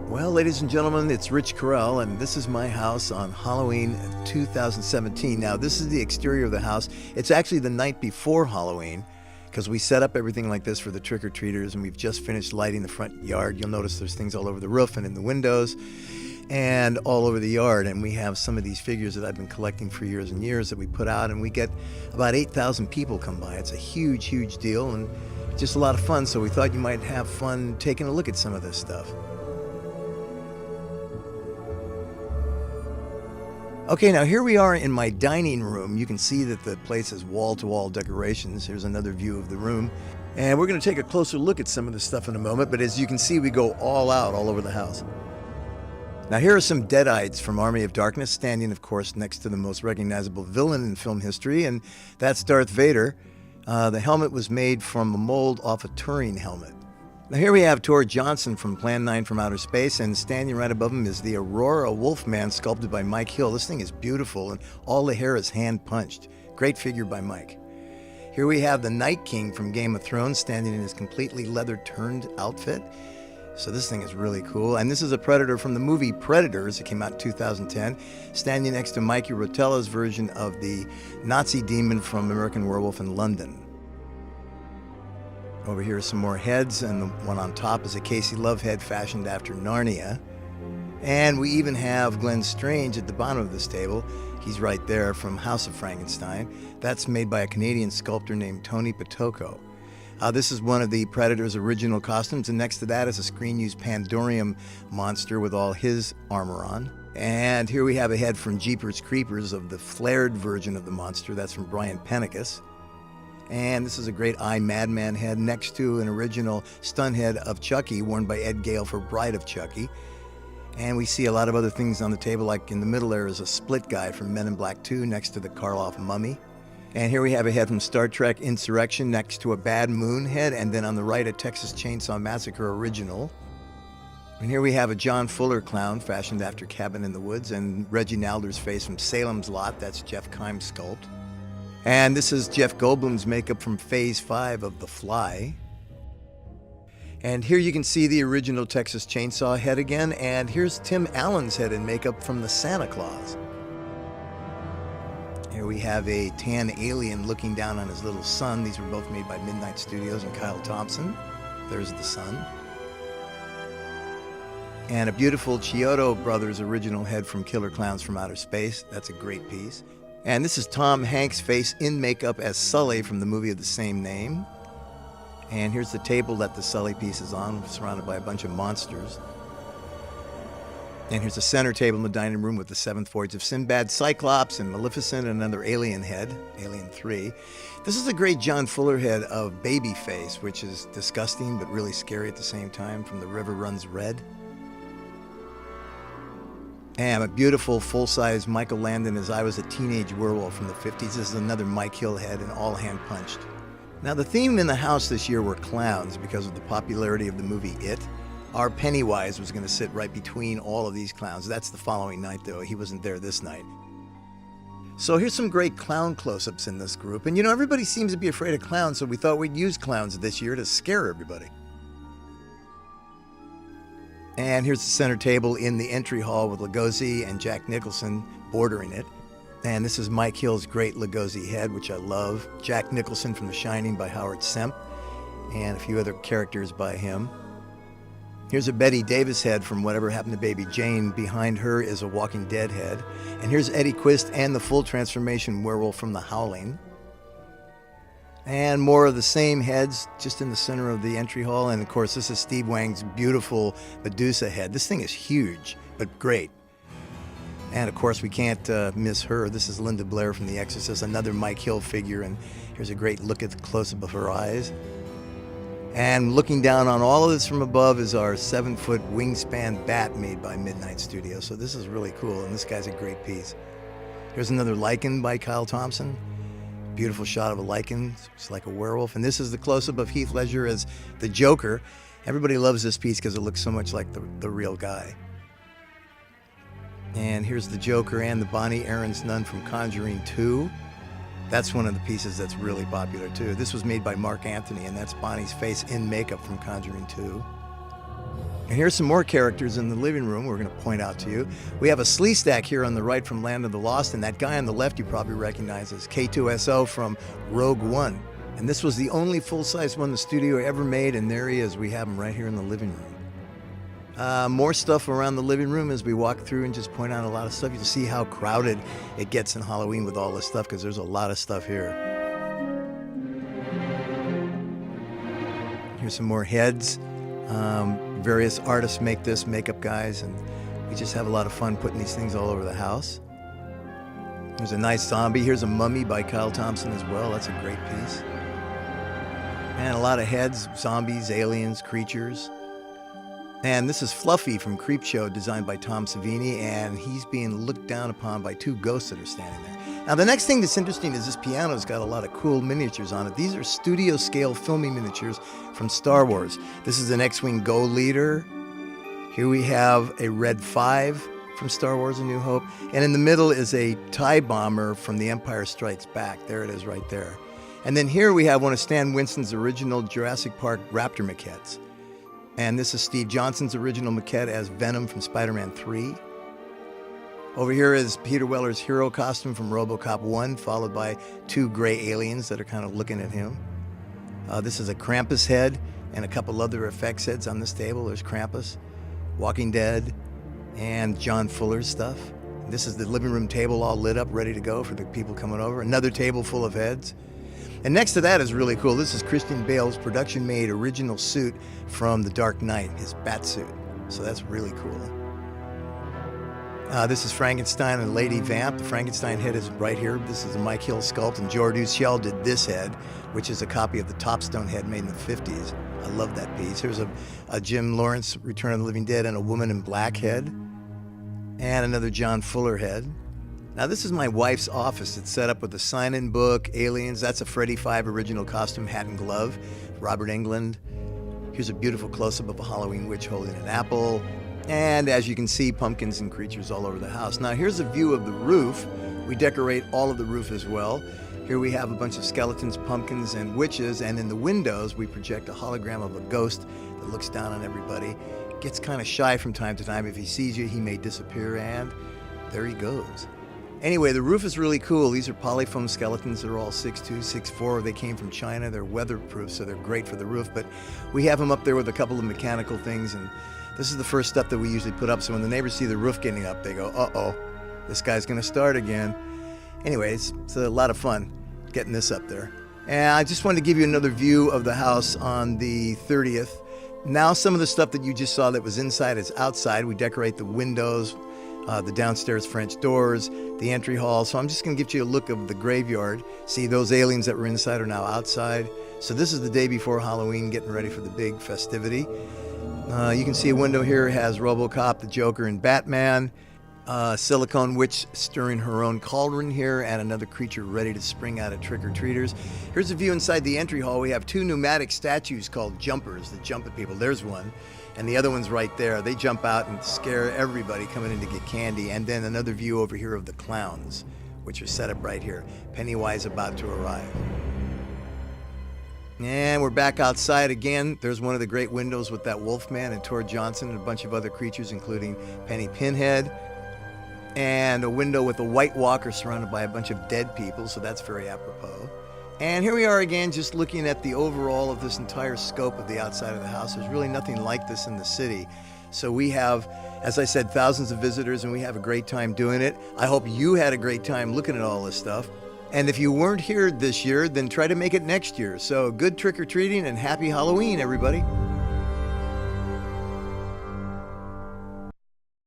Well, ladies and gentlemen, it's Rich Correll, and this is my house on Halloween 2017. Now, this is the exterior of the house. It's actually the night before Halloween, because we set up everything like this for the trick-or-treaters, and we've just finished lighting the front yard. You'll notice there's things all over the roof and in the windows and all over the yard, and we have some of these figures that I've been collecting for years and years that we put out, and we get about 8,000 people come by. It's a huge, huge deal, and just a lot of fun, so we thought you might have fun taking a look at some of this stuff. Okay, now here we are in my dining room. You can see that the place has wall-to-wall decorations. Here's another view of the room. And we're going to take a closer look at some of this stuff in a moment, but as you can see, we go all out all over the house. Now here are some deadites from Army of Darkness, standing, of course, next to the most recognizable villain in film history, and that's Darth Vader. The helmet was made from a mold off a Turing helmet. Now here we have Tor Johnson from Plan 9 from Outer Space, and standing right above him is the Aurora Wolfman sculpted by Mike Hill. This thing is beautiful, and all the hair is hand-punched. Great figure by Mike. Here we have the Night King from Game of Thrones standing in his completely leather-turned outfit. So this thing is really cool. And this is a Predator from the movie Predators. It came out in 2010, standing next to Mikey Rotella's version of the Nazi demon from American Werewolf in London. Over here are some more heads, and the one on top is a Casey Love head fashioned after Narnia. And we even have Glenn Strange at the bottom of this table. He's right there from House of Frankenstein. That's made by a Canadian sculptor named Tony Potoko. This is one of the Predator's original costumes, and next to that is a screen-used Pandorium monster with all his armor on. And here we have a head from Jeepers Creepers of the flared version of the monster. That's from Brian Pennicus. And this is a great Eye Madman head next to an original stun head of Chucky worn by Ed Gale for Bride of Chucky. And we see a lot of other things on the table, like in the middle there is a split guy from Men in Black 2 next to the Karloff mummy. And here we have a head from Star Trek Insurrection next to a Bad Moon head, and then on the right a Texas Chainsaw Massacre original. And here we have a John Fuller clown fashioned after Cabin in the Woods, and Reggie Nalder's face from Salem's Lot. That's Jeff Kime's sculpt. And this is Jeff Goldblum's makeup from Phase 5 of The Fly. And here you can see the original Texas Chainsaw head again, and here's Tim Allen's head in makeup from the Santa Claus. Here we have a tan alien looking down on his little son. These were both made by Midnight Studios and Kyle Thompson. There's the son. And a beautiful Chiodo Brothers original head from Killer Clowns from Outer Space. That's a great piece. And this is Tom Hanks' face in makeup as Sully from the movie of the same name. And here's the table that the Sully piece is on, surrounded by a bunch of monsters. And here's a center table in the dining room with the Seventh Voyage of Sinbad, Cyclops, and Maleficent, and another alien head, Alien 3. This is a great John Fuller head of Babyface, which is disgusting but really scary at the same time, from The River Runs Red. And a beautiful full-size Michael Landon as I Was a Teenage Werewolf from the 50s. This is another Mike Hill head, and all hand-punched. Now, the theme in the house this year were clowns because of the popularity of the movie It. Our Pennywise was going to sit right between all of these clowns. That's the following night, though. He wasn't there this night. So here's some great clown close-ups in this group. And you know, everybody seems to be afraid of clowns, so we thought we'd use clowns this year to scare everybody. And here's the center table in the entry hall with Lugosi and Jack Nicholson bordering it. And this is Mike Hill's great Lugosi head, which I love. Jack Nicholson from The Shining by Howard Semp, and a few other characters by him. Here's a Betty Davis head from Whatever Happened to Baby Jane. Behind her is a Walking Dead head. And here's Eddie Quist and the full transformation werewolf from The Howling. And more of the same heads just in the center of the entry hall. And of course, this is Steve Wang's beautiful Medusa head. This thing is huge, but great. And of course, we can't miss her. This is Linda Blair from The Exorcist, another Mike Hill figure. And here's a great look at the close-up of her eyes. And looking down on all of this from above is our 7-foot wingspan bat made by Midnight Studios. So this is really cool, and this guy's a great piece. Here's another lichen by Kyle Thompson. Beautiful shot of a lichen. It's like a werewolf. And this is the close-up of Heath Ledger as the Joker. Everybody loves this piece because it looks so much like the real guy. And here's the Joker and the Bonnie Aaron's nun from Conjuring 2. That's one of the pieces that's really popular too. This was made by Mark Anthony, and that's Bonnie's face in makeup from Conjuring 2. And here's some more characters in the living room we're going to point out to you. We have a slee stack here on the right from Land of the Lost, and that guy on the left you probably recognize as K2SO from Rogue One. And this was the only full-size one the studio ever made, and there he is. We have him right here in the living room. More stuff around the living room as we walk through and just point out a lot of stuff. You'll see how crowded it gets in Halloween with all this stuff, because there's a lot of stuff here. Here's some more heads. Various artists make this, makeup guys, and we just have a lot of fun putting these things all over the house. There's a nice zombie. Here's a mummy by Kyle Thompson as well. That's a great piece. And a lot of heads, zombies, aliens, creatures. And this is Fluffy from Creepshow, designed by Tom Savini, and he's being looked down upon by two ghosts that are standing there. Now, the next thing that's interesting is this piano's got a lot of cool miniatures on it. These are studio-scale filming miniatures from Star Wars. This is an X-Wing Go Leader. Here we have a Red 5 from Star Wars A New Hope. And in the middle is a TIE bomber from The Empire Strikes Back. There it is right there. And then here we have one of Stan Winston's original Jurassic Park Raptor maquettes. And this is Steve Johnson's original maquette as Venom from Spider-Man 3. Over here is Peter Weller's hero costume from RoboCop 1, followed by two gray aliens that are kind of looking at him. This is a Krampus head and a couple other effects heads on this table. There's Krampus, Walking Dead, and John Fuller's stuff. This is the living room table all lit up, ready to go for the people coming over. Another table full of heads. And next to that is really cool. This is Christian Bale's production-made original suit from The Dark Knight, his bat suit. So that's really cool. This is Frankenstein and Lady Vamp. The Frankenstein head is right here. This is a Mike Hill sculpt, and Jordu Shell did this head, which is a copy of the Topstone head made in the 50s. I love that piece. Here's a Jim Lawrence Return of the Living Dead and a Woman in Black head, and another John Fuller head. Now, this is my wife's office. It's set up with a sign-in book, aliens. That's a Freddy 5 original costume, hat and glove, Robert Englund. Here's a beautiful close-up of a Halloween witch holding an apple. And as you can see, pumpkins and creatures all over the house. Now, here's a view of the roof. We decorate all of the roof as well. Here we have a bunch of skeletons, pumpkins, and witches. And in the windows, we project a hologram of a ghost that looks down on everybody. Gets kind of shy from time to time. If he sees you, he may disappear, and there he goes. Anyway, the roof is really cool. These are polyfoam skeletons. They're all 6'2", 6'4". They came from China. They're weatherproof, so they're great for the roof. But we have them up there with a couple of mechanical things, and this is the first stuff that we usually put up. So when the neighbors see the roof getting up, they go, uh-oh, this guy's going to start again. Anyways, it's a lot of fun getting this up there. And I just wanted to give you another view of the house on the 30th. Now some of the stuff that you just saw that was inside is outside. We decorate the windows, the downstairs French doors, the entry hall. So I'm just going to give you a look of the graveyard. See, those aliens that were inside are now outside. So this is the day before Halloween, getting ready for the big festivity. You can see a window here has RoboCop, the Joker, and Batman. Silicone witch stirring her own cauldron here, and another creature ready to spring out at trick-or-treaters. Here's a view inside the entry hall. We have two pneumatic statues called jumpers that jump at people. There's one, and the other one's right there. They jump out and scare everybody coming in to get candy. And then another view over here of the clowns, which are set up right here. Pennywise about to arrive. And we're back outside again. There's one of the great windows with that Wolfman and Tor Johnson and a bunch of other creatures, including Penny Pinhead. And a window with a White Walker surrounded by a bunch of dead people, so that's very apropos. And here we are again, just looking at the overall of this entire scope of the outside of the house. There's really nothing like this in the city. So we have, as I said, thousands of visitors, and we have a great time doing it. I hope you had a great time looking at all this stuff. And if you weren't here this year, then try to make it next year. So good trick-or-treating and happy Halloween, everybody.